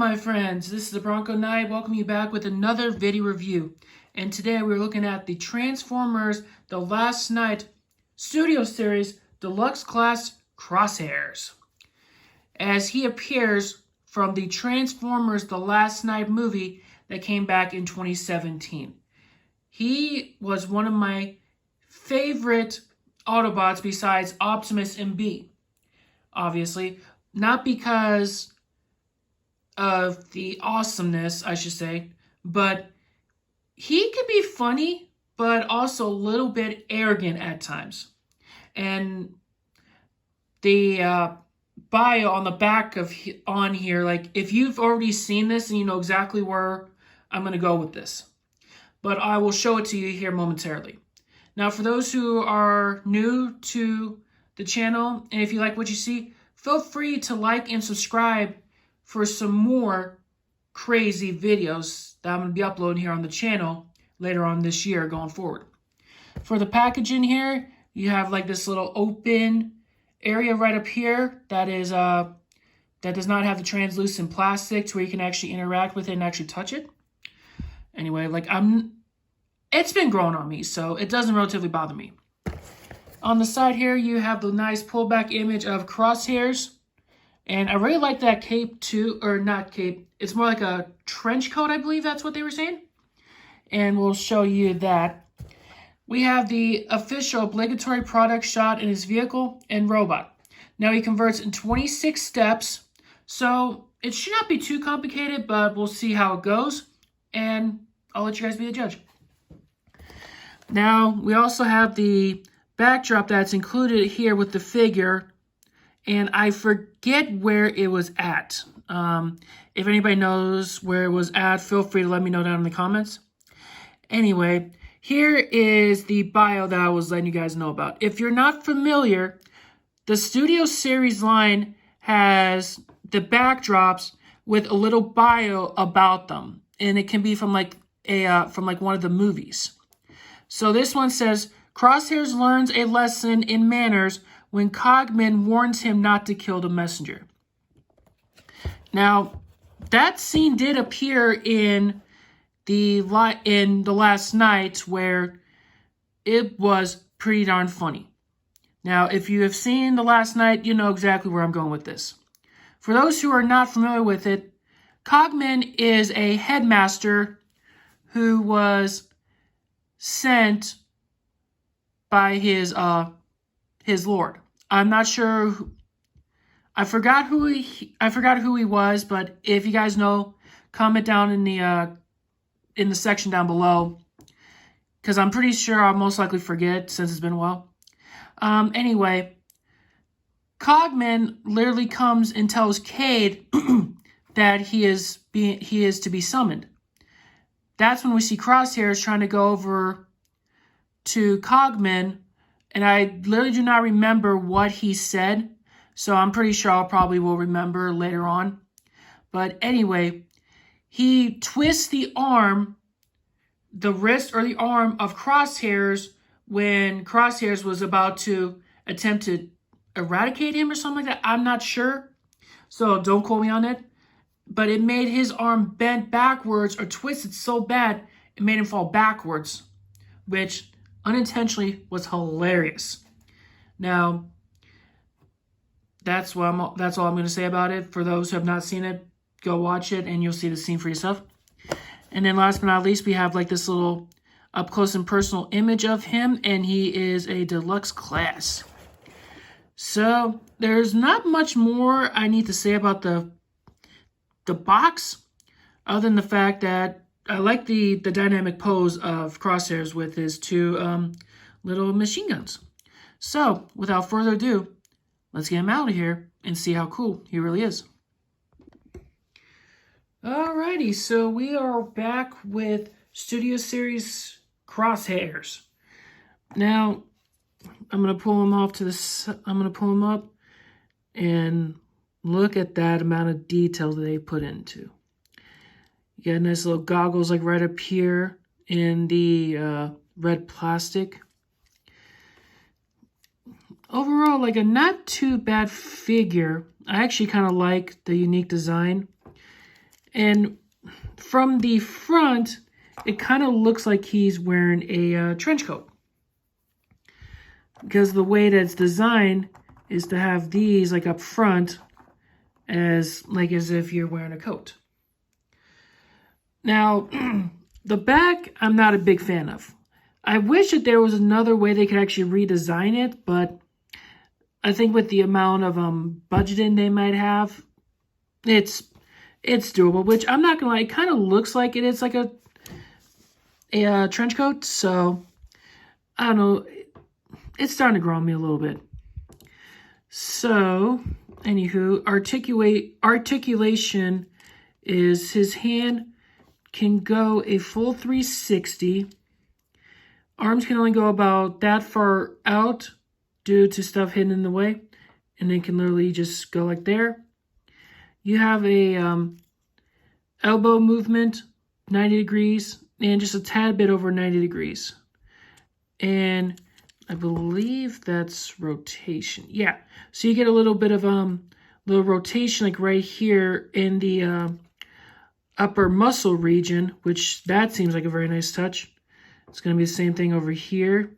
my friends, this is the Bronco Knight. Welcome you back with another video review. And today we're looking at the Transformers The Last Knight Studio Series Deluxe Class Crosshairs, as he appears from the Transformers The Last Knight movie that came back in 2017. He was one of my favorite Autobots besides Optimus and B. Obviously, not because of the awesomeness, I should say, but he can be funny, but also a little bit arrogant at times. And the bio on the back of on here, like if you've already seen this and you know exactly where I'm going to go with this, but I will show it to you here momentarily. Now, for those who are new to the channel, and if you like what you see, feel free to like and subscribe for some more crazy videos that I'm going to be uploading here on the channel later on this year going forward. For the packaging here, you have like this little open area right up here that is that does not have the translucent plastic to where you can actually interact with it and actually touch it. Anyway, like it's been growing on me, so it doesn't relatively bother me. On the side here, you have the nice pullback image of crosshairs. And I really like that cape too, or not cape. It's more like a trench coat, I believe that's what they were saying. And we'll show you that. We have the official obligatory product shot in his vehicle and robot. Now he converts in 26 steps. So it should not be too complicated, but we'll see how it goes. And I'll let you guys be the judge. Now we also have the backdrop that's included here with the figure. And I forget where it was at. If anybody knows where it was at, feel free to let me know down in the comments. Anyway, here is the bio that I was letting you guys know about. If you're not familiar, the Studio Series line has the backdrops with a little bio about them. And it can be from like one of the movies. So this one says, Crosshairs learns a lesson in manners when Cogman warns him not to kill the messenger. Now, that scene did appear in the Last Knight, where it was pretty darn funny. Now, if you have seen The Last Knight, you know exactly where I'm going with this. For those who are not familiar with it, Cogman is a headmaster who was sent by his lord. I'm not sure. I forgot who he was, but if you guys know, comment down in the section down below, because I'm pretty sure I'll most likely forget since it's been a while. Anyway, Cogman literally comes and tells Cade that he is to be summoned. That's when we see Crosshairs trying to go over to Cogman. And I literally do not remember what he said, so I'm pretty sure I probably will remember later on. But anyway, he twists the arm, the wrist or the arm of Crosshairs when Crosshairs was about to attempt to eradicate him or something like that. I'm not sure, so don't quote me on it. But it made his arm bent backwards or twisted so bad, it made him fall backwards, which unintentionally was hilarious. Now, that's all I'm going to say about it. For those who have not seen it, go watch it and you'll see the scene for yourself. And then last but not least, we have like this little up close and personal image of him, and he is a deluxe class. So there's not much more I need to say about the box, other than the fact that I like the dynamic pose of Crosshairs with his two little machine guns. So, without further ado, let's get him out of here and see how cool he really is. Alrighty, so we are back with Studio Series Crosshairs. Now, I'm gonna pull him off to this. I'm gonna pull him up and look at that amount of detail that they put into. You got nice little goggles like right up here in the red plastic. Overall, like a not too bad figure. I actually kind of like the unique design. And from the front, it kind of looks like he's wearing a trench coat. Because the way that it's designed is to have these like up front as if you're wearing a coat. Now, the back, I'm not a big fan of. I wish that there was another way they could actually redesign it, but I think with the amount of budgeting they might have, it's doable, which I'm not gonna lie, it kind of looks like it is like a trench coat, so I don't know, it's starting to grow on me a little bit. So, anywho, articulation is his hand can go a full 360. Arms can only go about that far out due to stuff hidden in the way, and they can literally just go like there. You have a elbow movement, 90 degrees, and just a tad bit over 90 degrees. And I believe that's rotation. Yeah, so you get a little bit of little rotation like right here in the upper muscle region, which that seems like a very nice touch. It's going to be the same thing over here.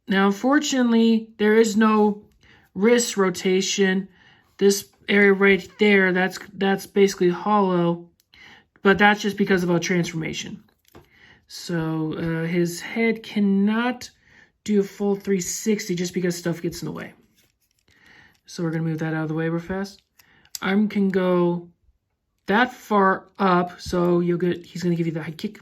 Now, unfortunately, there is no wrist rotation. This area right there, that's basically hollow, but that's just because of our transformation. So his head cannot do a full 360 just because stuff gets in the way. So we're going to move that out of the way real fast. Arm can go that far up, so he's going to give you the high kick.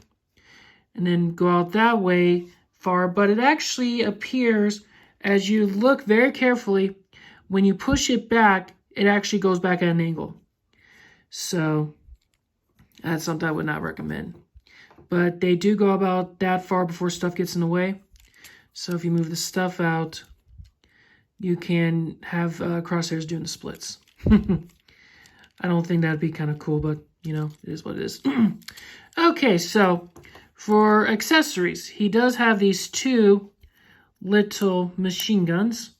And then go out that way far, but it actually appears, as you look very carefully, when you push it back, it actually goes back at an angle. So that's something I would not recommend. But they do go about that far before stuff gets in the way. So if you move the stuff out, you can have crosshairs doing the splits. I don't think that'd be kind of cool, but you know, it is what it is. Okay, so for accessories, he does have these two little machine guns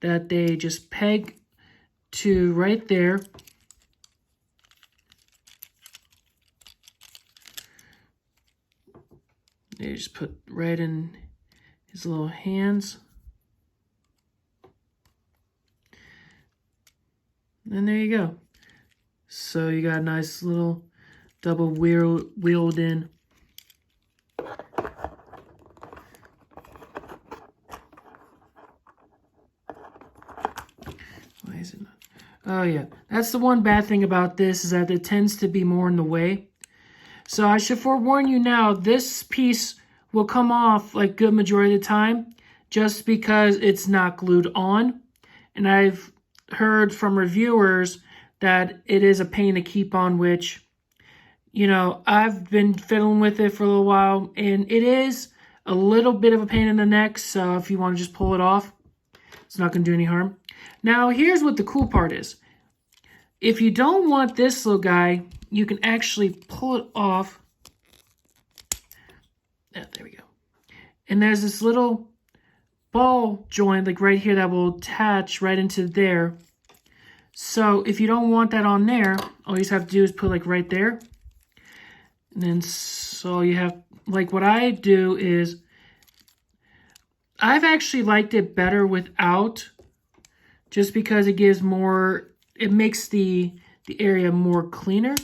that they just peg to right there. They just put right in his little hands. And there you go. So you got a nice little double wheeled in. Why is it not? Oh yeah, that's the one bad thing about this, is that it tends to be more in the way. So I should forewarn you now, this piece will come off like good majority of the time just because it's not glued on. And I've heard from reviewers that it is a pain to keep on, which, you know, I've been fiddling with it for a little while, and it is a little bit of a pain in the neck, so if you want to just pull it off, it's not going to do any harm. Now, here's what the cool part is. If you don't want this little guy, you can actually pull it off. Yeah, there we go. And there's this little ball joint, like right here, that will attach right into there. So if you don't want that on there, all you just have to do is put like right there. And then so you have, like what I do is, I've actually liked it better without, just because it gives more, it makes the area more cleaner.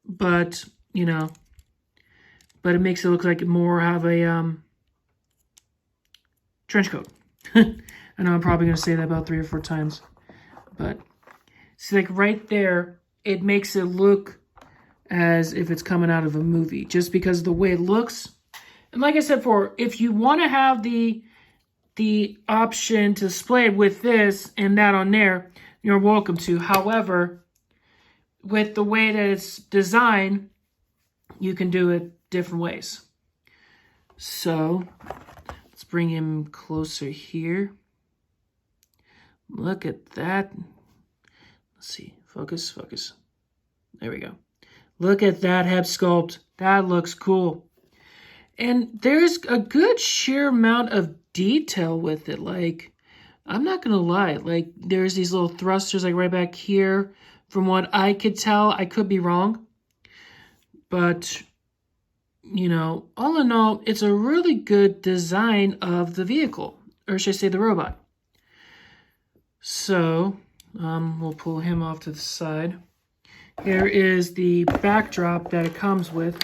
But, you know, but it makes it look like more have a trench coat. I know I'm probably going to say that about 3 or 4 times. But see, like right there, it makes it look as if it's coming out of a movie, just because of the way it looks. And like I said before, if you want to have the option to display it with this and that on there, you're welcome to. However, with the way that it's designed, you can do it different ways. So let's bring him closer here. Look at that. Let's see. Focus. There we go. Look at that head sculpt. That looks cool. And there's a good sheer amount of detail with it. Like, I'm not going to lie. Like, there's these little thrusters like right back here from what I could tell. I could be wrong. But, you know, all in all, it's a really good design of the vehicle. Or should I say the robot. So, we'll pull him off to the side. Here is the backdrop that it comes with.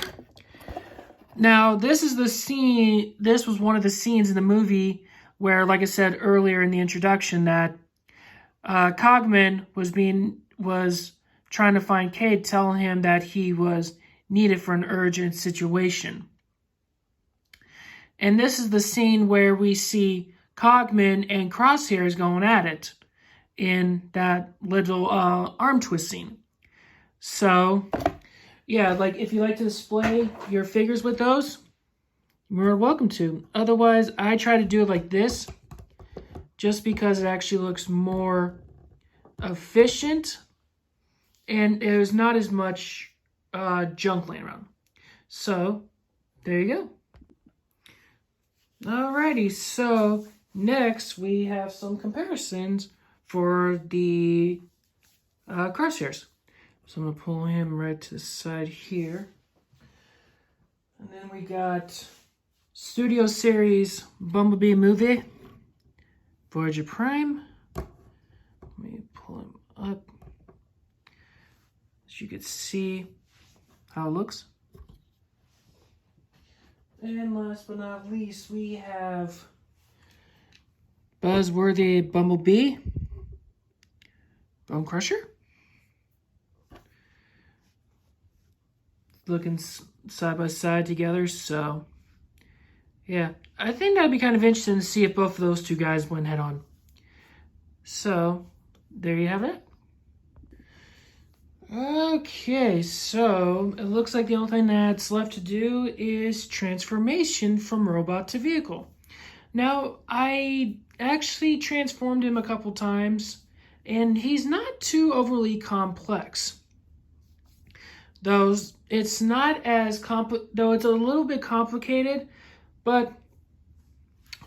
Now, this is the scene, this was one of the scenes in the movie where, like I said earlier in the introduction, that Cogman was trying to find Cade, telling him that he was needed for an urgent situation. And this is the scene where we see Cogman and Crosshairs going at it in that little arm twist scene. So, yeah, like if you like to display your figures with those, you're welcome to. Otherwise, I try to do it like this just because it actually looks more efficient and there's not as much junk laying around. So, there you go. Alrighty, so next we have some comparisons for the crosshairs. So I'm going to pull him right to the side here. And then we got Studio Series Bumblebee movie, Voyager Prime. Let me pull him up so you can see how it looks. And last but not least, we have Buzzworthy Bumblebee, Bone Crusher. Looking side by side together, so yeah, I think that'd be kind of interesting to see if both of those two guys went head on. So there you have it. Okay, so it looks like the only thing that's left to do is transformation from robot to vehicle. Now, I actually transformed him a couple times, and he's not too overly complex. Though it's not as though it's a little bit complicated, but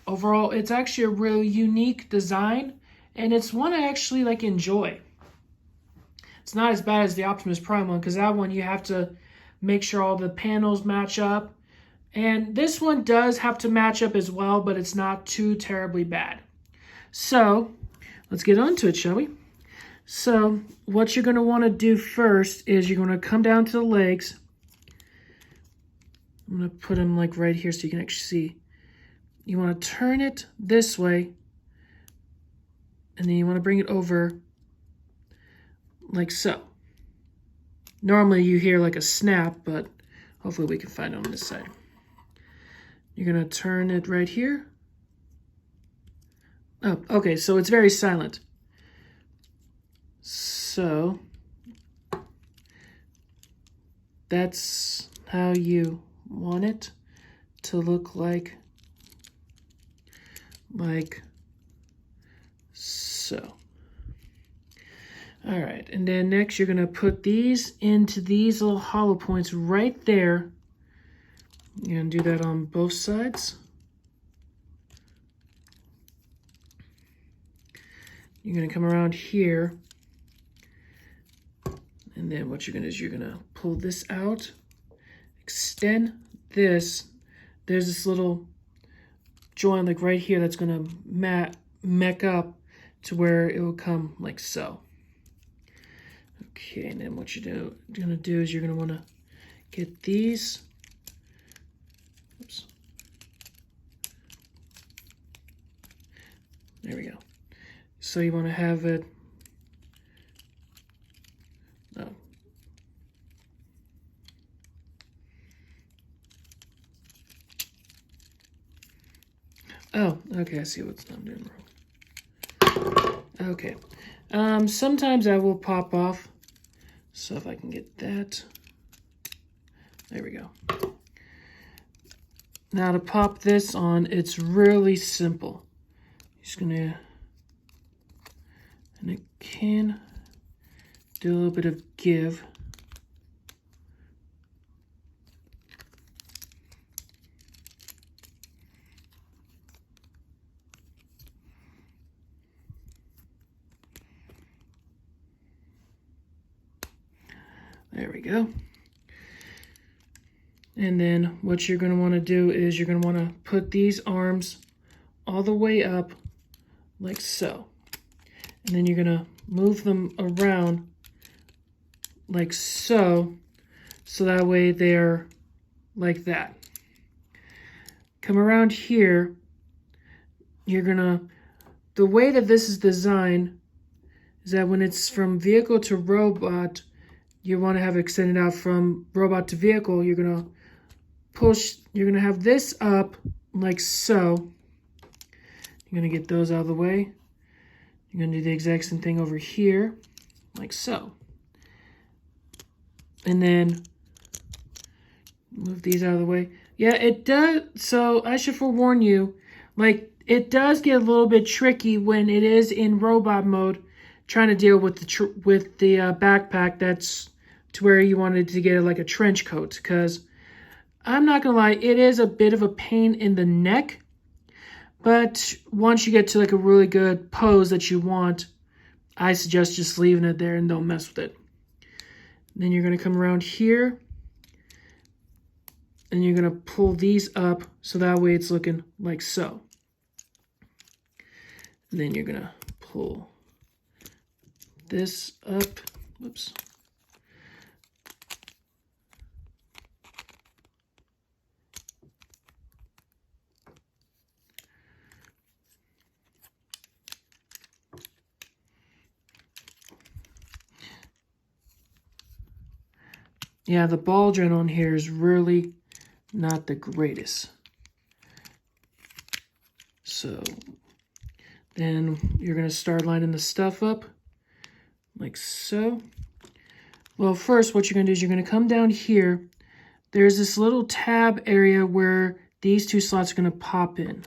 overall it's actually a really unique design, and it's one I actually like enjoy. It's not as bad as the Optimus Prime one, because that one you have to make sure all the panels match up, and this one does have to match up as well, but it's not too terribly bad. So let's get on to it, shall we? So what you're going to want to do first is you're going to come down to the legs. I'm going to put them like right here so you can actually see. You want to turn it this way, and then you want to bring it over like so. Normally you hear like a snap, but hopefully we can find it on this side. You're going to turn it right here. Oh, okay, so it's very silent. So that's how you want it to look like so. All right, and then next you're gonna put these into these little hollow points right there. You're gonna do that on both sides. You're gonna come around here. And then what you're going to do is you're going to pull this out, extend this. There's this little joint like right here that's going to mech up to where it will come like so. Okay, and then what you're going to do is you're going to want to get these. Oops. There we go. So you want to have it. Oh, okay, I see what I'm doing wrong. Okay. Sometimes I will pop off. So if I can get that. There we go. Now to pop this on, it's really simple. Just gonna, and it can do a little bit of give. There we go. And then what you're going to want to do is you're going to want to put these arms all the way up like so. And then you're going to move them around like so, so that way they're like that. Come around here, you're going to, the way that this is designed is that when it's from vehicle to robot, you want to have it extended out from robot to vehicle. You're going to push, you're going to have this up like so. You're going to get those out of the way. You're going to do the exact same thing over here, like so. And then move these out of the way. Yeah, it does. So I should forewarn you, like it does get a little bit tricky when it is in robot mode, trying to deal with the backpack that's to where you wanted to get like a trench coat. Because I'm not gonna lie, it is a bit of a pain in the neck. But once you get to like a really good pose that you want, I suggest just leaving it there and don't mess with it. Then you're going to come around here and you're going to pull these up so that way it's looking like so. And then you're going to pull this up. Whoops. Yeah, the ball joint on here is really not the greatest. So then you're going to start lining the stuff up like so. Well, first what you're going to do is you're going to come down here. There's this little tab area where these two slots are going to pop in.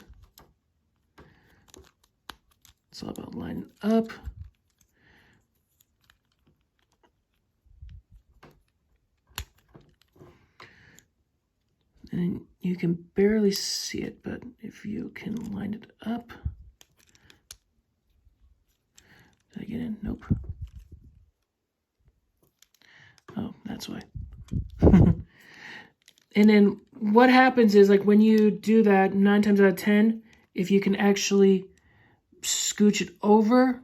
It's all about lining up. And you can barely see it, but if you can line it up. Did I get in? Nope. Oh, that's why. And then what happens is, like, when you do that, 9 times out of 10, if you can actually scooch it over,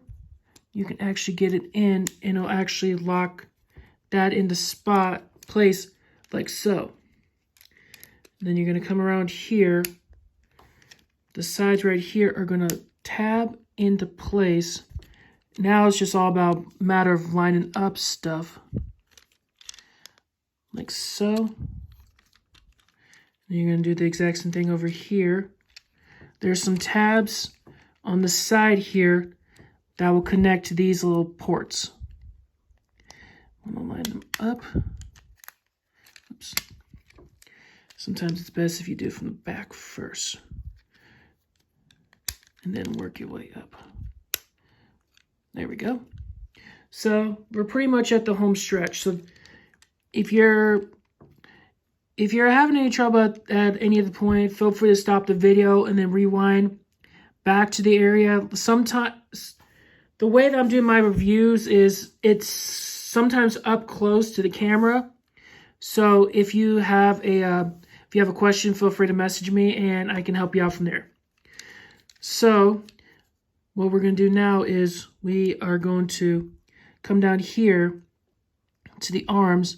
you can actually get it in, and it'll actually lock that into place like so. Then you're going to come around here. The sides right here are going to tab into place. Now it's just all about matter of lining up stuff. Like so. Then you're going to do the exact same thing over here. There's some tabs on the side here that will connect to these little ports. I'm going to line them up. Oops. Sometimes it's best if you do it from the back first. And then work your way up. There we go. So we're pretty much at the home stretch. So if you're having any trouble at any of the point, feel free to stop the video and then rewind back to the area. Sometimes the way that I'm doing my reviews is it's sometimes up close to the camera. So if you have a question, feel free to message me and I can help you out from there. So what we're going to do now is we are going to come down here to the arms,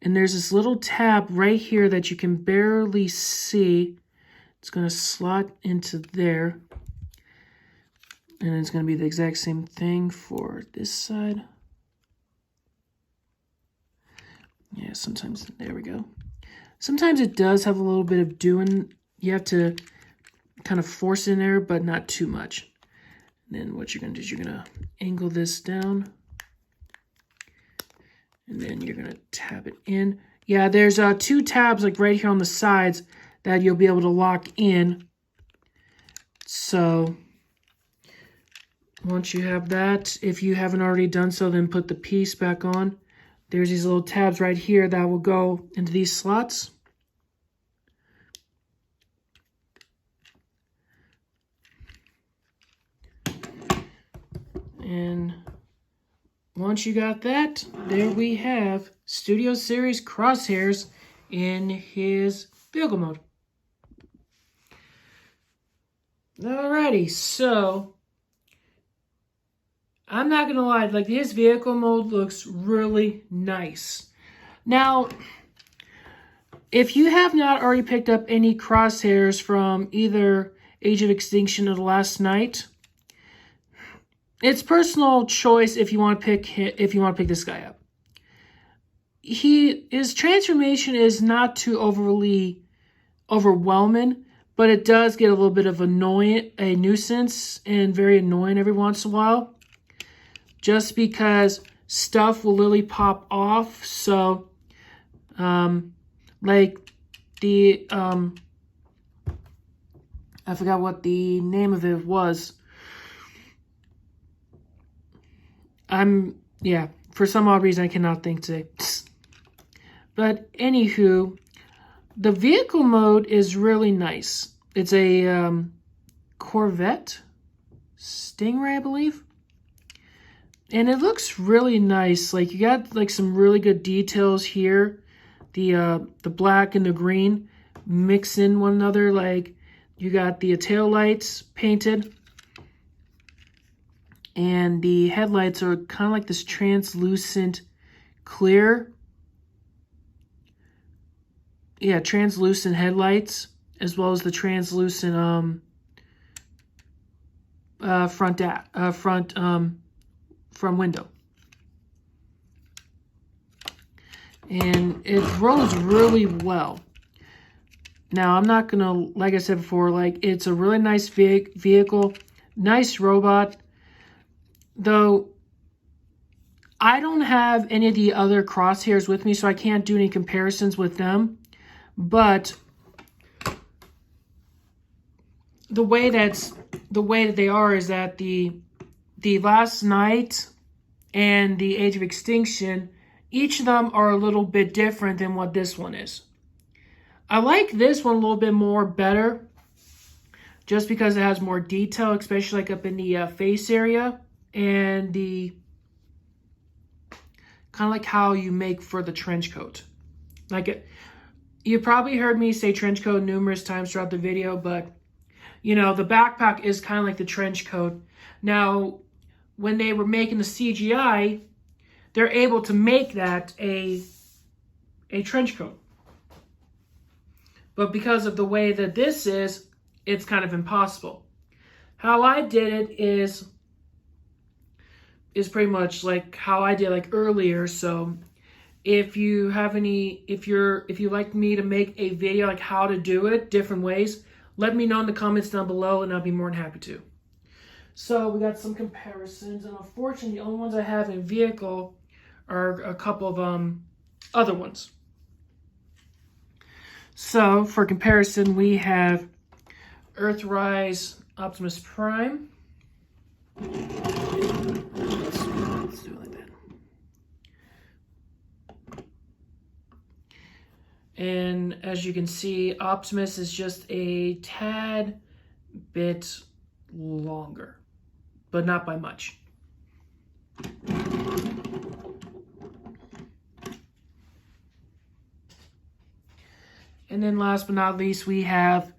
and there's this little tab right here that you can barely see. It's going to slot into there, and it's going to be the exact same thing for this side. Yeah, sometimes, there we go. Sometimes it does have a little bit of doing. You have to kind of force it in there, but not too much. And then what you're going to do is you're going to angle this down. And then you're going to tab it in. Yeah, there's 2 tabs like right here on the sides that you'll be able to lock in. So once you have that, if you haven't already done so, then put the piece back on. There's these little tabs right here that will go into these slots. And once you got that, there we have Studio Series Crosshairs in his vehicle mode. Alrighty, so I'm not gonna lie, like his vehicle mode looks really nice. Now, if you have not already picked up any crosshairs from either Age of Extinction or The Last Night, it's personal choice if you want to pick this guy up. His transformation is not too overly overwhelming, but it does get a little bit of a nuisance and very annoying every once in a while. Just because stuff will literally pop off. So, like the, I forgot what the name of it was. For some odd reason I cannot think today. But anywho, the vehicle mode is really nice. It's a Corvette Stingray, I believe. And it looks really nice. Like, you got like some really good details here. The black and the green mix in one another. Like, you got the tail lights painted. And the headlights are kind of like this translucent clear. Yeah, translucent headlights. As well as the translucent front window. And it rolls really well. Now, I'm not going to, like I said before, like, it's a really nice vehicle, nice robot. Though, I don't have any of the other crosshairs with me, so I can't do any comparisons with them. But the way that they are is that the Last Night and the Age of Extinction, each of them are a little bit different than what this one is. I like this one a little bit better, just because it has more detail, especially like up in the face area, and the kind of like how you make for the trench coat. Like, you probably heard me say trench coat numerous times throughout the video, but you know, the backpack is kind of like the trench coat. Now, when they were making the CGI, they're able to make that a trench coat. But because of the way that this is, it's kind of impossible. How I did it is pretty much like how I did like earlier. So if you like me to make a video like how to do it different ways, let me know in the comments down below and I'll be more than happy to. So we got some comparisons, and unfortunately the only ones I have in vehicle are a couple of other ones. So for comparison, we have Earthrise Optimus Prime. Let's do it like that. And as you can see, Optimus is just a tad bit longer, but not by much. And then last but not least, we have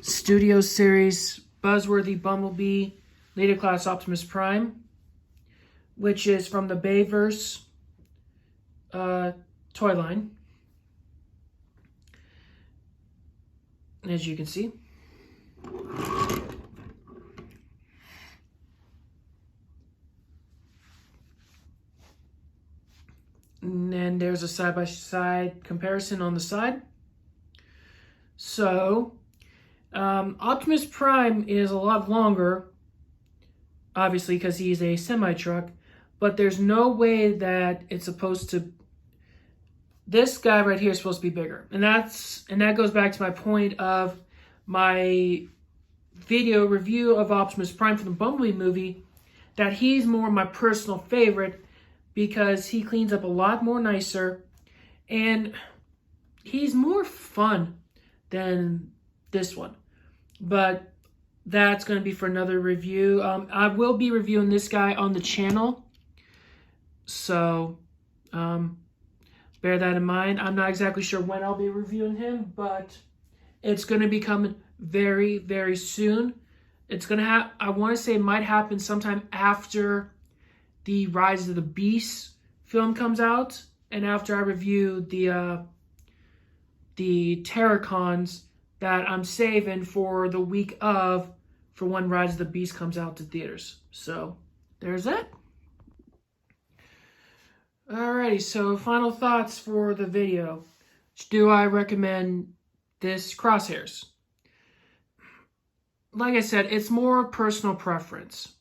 Studio Series Buzzworthy Bumblebee Later Class Optimus Prime, which is from the Bayverse toy line. As you can see. And then there's a side-by-side comparison on the side. So, Optimus Prime is a lot longer, obviously, because he's a semi-truck, but there's no way that it's supposed to... This guy right here is supposed to be bigger. And that goes back to my point of my video review of Optimus Prime from the Bumblebee movie, that he's more my personal favorite because he cleans up a lot more nicer and he's more fun than this one. But that's going to be for another review. I will be reviewing this guy on the channel So bear that in mind. I'm not exactly sure when I'll be reviewing him, but it's going to be coming very, very soon. It's going to have, I want to say it might happen sometime after the Rise of the Beast film comes out and after I review the Terracons that I'm saving for the week of, for when Rise of the Beast comes out to theaters. So there's that. Alrighty, so final thoughts for the video. Do I recommend this crosshairs? Like I said, it's more personal preference.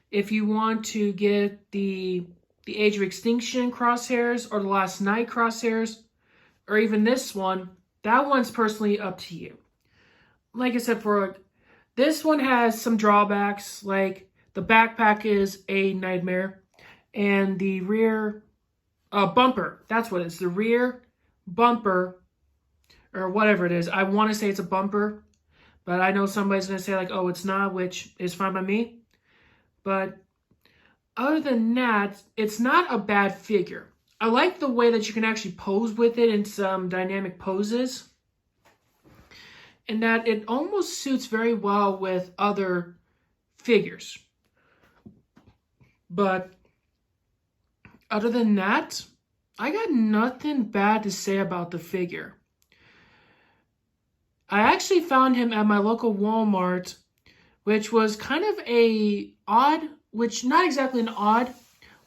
If you want to get the Age of Extinction crosshairs or the Last Night crosshairs, or even this one, that one's personally up to you. Like I said, for this one has some drawbacks, like the backpack is a nightmare, and the rear bumper, that's what it is, the rear bumper, or whatever it is. I want to say it's a bumper, but I know somebody's going to say like, oh, it's not, which is fine by me. But other than that, it's not a bad figure. I like the way that you can actually pose with it in some dynamic poses, and that it almost suits very well with other figures. But other than that, I got nothing bad to say about the figure. I actually found him at my local Walmart, which was kind of a odd, which not exactly an odd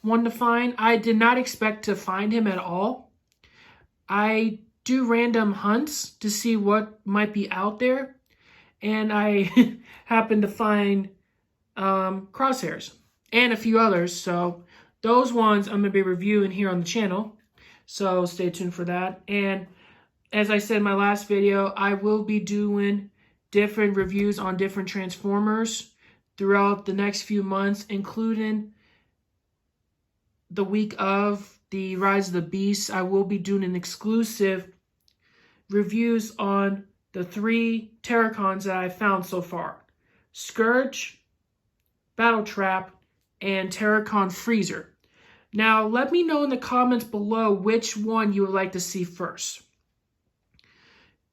one to find. I did not expect to find him at all. I do random hunts to see what might be out there, and I happened to find crosshairs and a few others. So those ones I'm going to be reviewing here on the channel. So stay tuned for that. And as I said in my last video, I will be doing different reviews on different Transformers throughout the next few months, including the week of the Rise of the Beast. I will be doing an exclusive reviews on the 3 Terracons that I've found so far: Scourge, Battle Trap, and Terracon Freezer. Now, let me know in the comments below which one you would like to see first.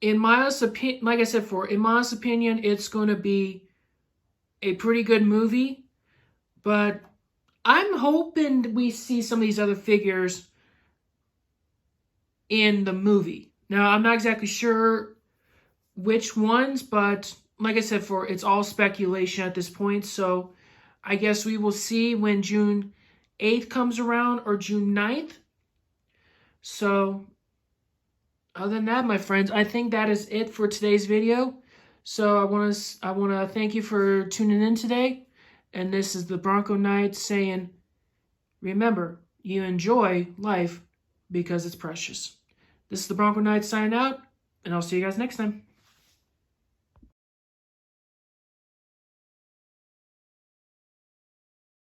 In my honest opinion, like I said before, in my honest opinion, it's going to be a pretty good movie, but I'm hoping we see some of these other figures in the movie. Now, I'm not exactly sure which ones, but like I said before, it's all speculation at this point, so I guess we will see when June 8th comes around or June 9th. So other than that, my friends, I think that is it for today's video. So I want to thank you for tuning in today. And this is the Bronco Knight saying, remember, you enjoy life because it's precious. This is the Bronco Knight signing out, and I'll see you guys next time.